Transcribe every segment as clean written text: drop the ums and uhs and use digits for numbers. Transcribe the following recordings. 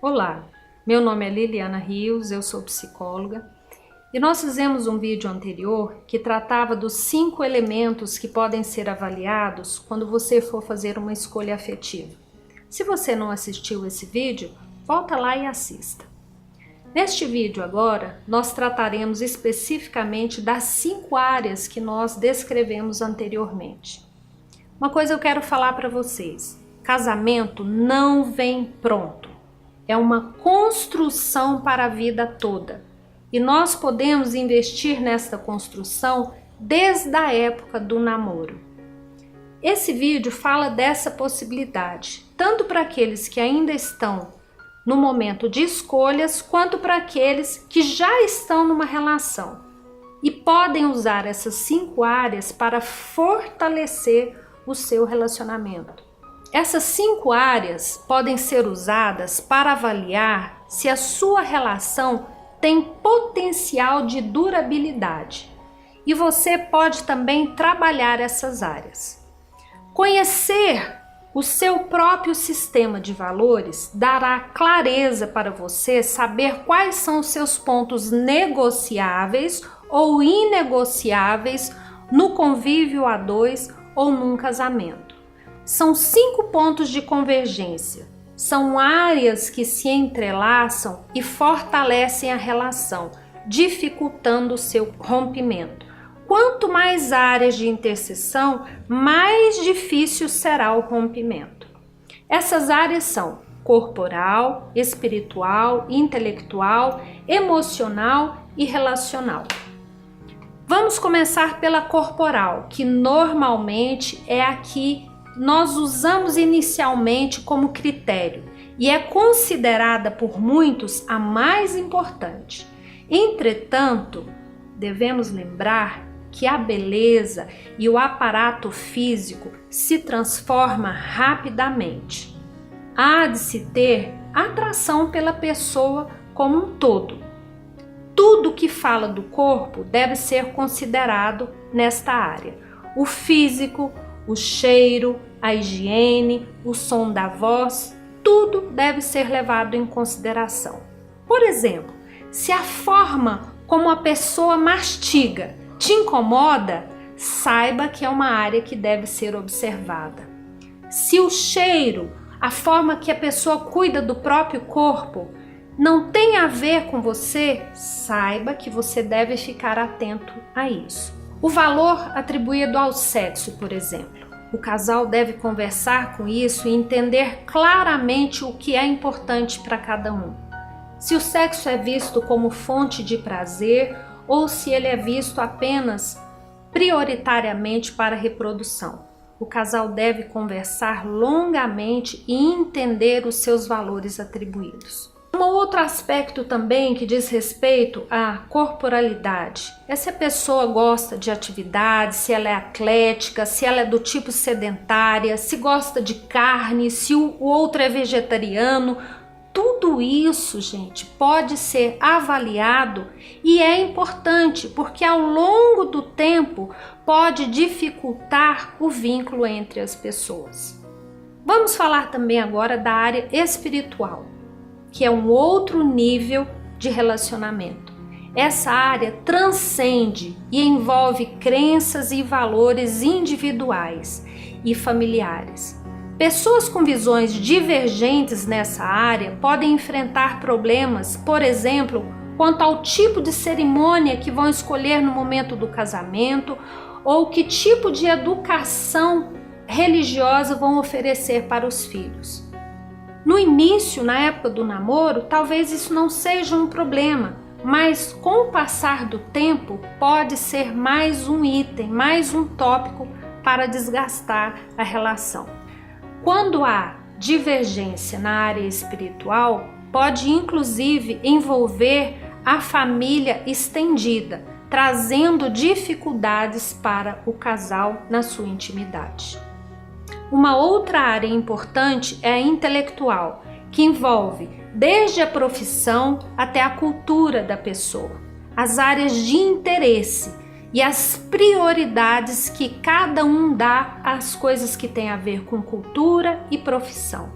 Olá, meu nome é Liliana Rios, eu sou psicóloga e nós fizemos um vídeo anterior que tratava dos 5 elementos que podem ser avaliados quando você for fazer uma escolha afetiva. Se você não assistiu esse vídeo, volta lá e assista. Neste vídeo agora, nós trataremos especificamente das 5 áreas que nós descrevemos anteriormente. Uma coisa eu quero falar para vocês: casamento não vem pronto. É uma construção para a vida toda. E nós podemos investir nesta construção desde a época do namoro. Esse vídeo fala dessa possibilidade, tanto para aqueles que ainda estão no momento de escolhas, quanto para aqueles que já estão numa relação e podem usar essas 5 áreas para fortalecer o seu relacionamento. Essas 5 áreas podem ser usadas para avaliar se a sua relação tem potencial de durabilidade. E você pode também trabalhar essas áreas. Conhecer o seu próprio sistema de valores dará clareza para você saber quais são os seus pontos negociáveis ou inegociáveis no convívio a 2 ou num casamento. São 5 pontos de convergência. São áreas que se entrelaçam e fortalecem a relação, dificultando o seu rompimento. Quanto mais áreas de interseção, mais difícil será o rompimento. Essas áreas são corporal, espiritual, intelectual, emocional e relacional. Vamos começar pela corporal, que normalmente é a que nós usamos inicialmente como critério e é considerada por muitos a mais importante. Entretanto, devemos lembrar que a beleza e o aparato físico se transforma rapidamente. Há de se ter atração pela pessoa como um todo. Tudo que fala do corpo deve ser considerado nesta área. O físico, o cheiro, a higiene, o som da voz, tudo deve ser levado em consideração. Por exemplo, se a forma como a pessoa mastiga te incomoda, saiba que é uma área que deve ser observada. Se o cheiro, a forma que a pessoa cuida do próprio corpo, não tem a ver com você, saiba que você deve ficar atento a isso. O valor atribuído ao sexo, por exemplo. O casal deve conversar com isso e entender claramente o que é importante para cada um. Se o sexo é visto como fonte de prazer ou se ele é visto apenas prioritariamente para a reprodução. O casal deve conversar longamente e entender os seus valores atribuídos. Um outro aspecto também que diz respeito à corporalidade é se a pessoa gosta de atividade, se ela é atlética, se ela é do tipo sedentária, se gosta de carne, se o outro é vegetariano. Tudo isso, gente, pode ser avaliado e é importante porque ao longo do tempo pode dificultar o vínculo entre as pessoas. Vamos falar também agora da área espiritual, que é um outro nível de relacionamento. Essa área transcende e envolve crenças e valores individuais e familiares. Pessoas com visões divergentes nessa área podem enfrentar problemas, por exemplo, quanto ao tipo de cerimônia que vão escolher no momento do casamento ou que tipo de educação religiosa vão oferecer para os filhos. No início, na época do namoro, talvez isso não seja um problema, mas com o passar do tempo pode ser mais um item, mais um tópico para desgastar a relação. Quando há divergência na área espiritual, pode inclusive envolver a família estendida, trazendo dificuldades para o casal na sua intimidade. Uma outra área importante é a intelectual, que envolve desde a profissão até a cultura da pessoa, as áreas de interesse e as prioridades que cada um dá às coisas que têm a ver com cultura e profissão.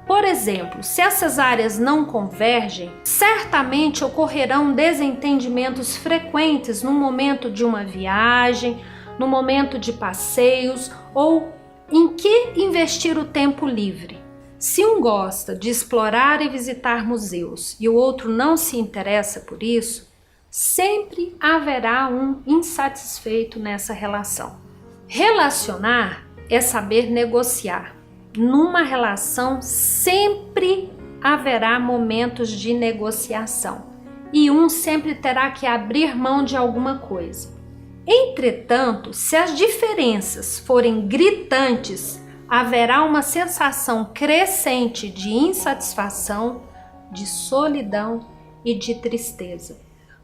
Por exemplo, se essas áreas não convergem, certamente ocorrerão desentendimentos frequentes no momento de uma viagem, no momento de passeios ou em que investir o tempo livre. Se um gosta de explorar e visitar museus e o outro não se interessa por isso, sempre haverá um insatisfeito nessa relação. Relacionar é saber negociar. Numa relação sempre haverá momentos de negociação e um sempre terá que abrir mão de alguma coisa. Entretanto, se as diferenças forem gritantes, haverá uma sensação crescente de insatisfação, de solidão e de tristeza.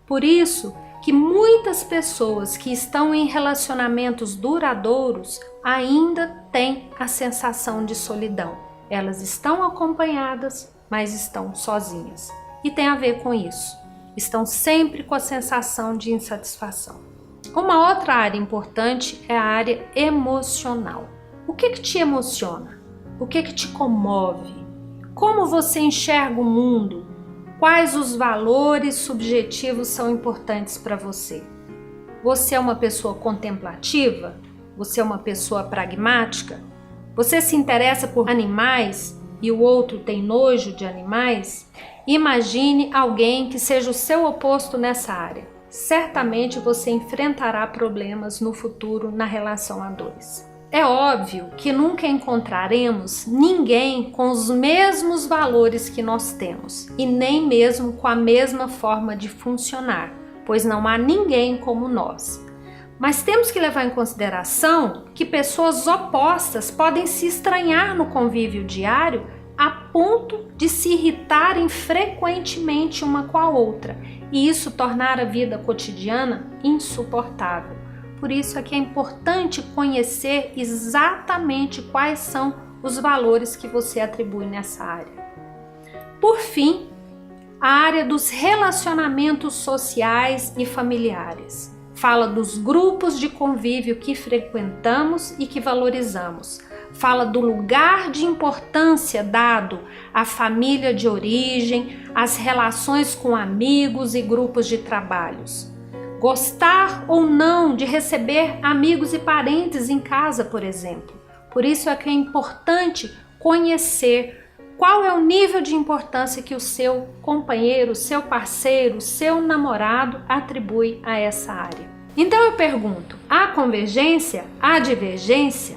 Por isso que muitas pessoas que estão em relacionamentos duradouros ainda têm a sensação de solidão. Elas estão acompanhadas, mas estão sozinhas. E tem a ver com isso. Estão sempre com a sensação de insatisfação. Uma outra área importante é a área emocional. O que te emociona? O que te comove? Como você enxerga o mundo? Quais os valores subjetivos são importantes para você? Você é uma pessoa contemplativa? Você é uma pessoa pragmática? Você se interessa por animais e o outro tem nojo de animais? Imagine alguém que seja o seu oposto nessa área. Certamente você enfrentará problemas no futuro na relação a dois. É óbvio que nunca encontraremos ninguém com os mesmos valores que nós temos e nem mesmo com a mesma forma de funcionar, pois não há ninguém como nós. Mas temos que levar em consideração que pessoas opostas podem se estranhar no convívio diário a ponto de se irritarem frequentemente uma com a outra e isso tornar a vida cotidiana insuportável. Por isso é que é importante conhecer exatamente quais são os valores que você atribui nessa área. Por fim, a área dos relacionamentos sociais e familiares. Fala dos grupos de convívio que frequentamos e que valorizamos. Fala do lugar de importância dado à família de origem, às relações com amigos e grupos de trabalhos. Gostar ou não de receber amigos e parentes em casa, por exemplo. Por isso é que é importante conhecer qual é o nível de importância que o seu companheiro, seu parceiro, seu namorado atribui a essa área. Então eu pergunto, há convergência? Há divergência?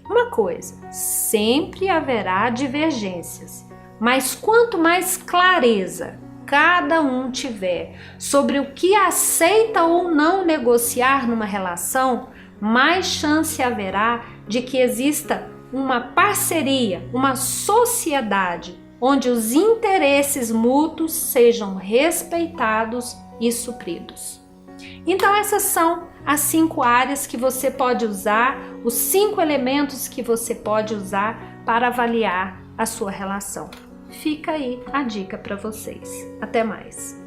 Uma coisa, sempre haverá divergências, mas quanto mais clareza cada um tiver sobre o que aceita ou não negociar numa relação, mais chance haverá de que exista uma parceria, uma sociedade, onde os interesses mútuos sejam respeitados e supridos. Então essas são as 5 áreas que você pode usar, os 5 elementos que você pode usar para avaliar a sua relação. Fica aí a dica para vocês. Até mais!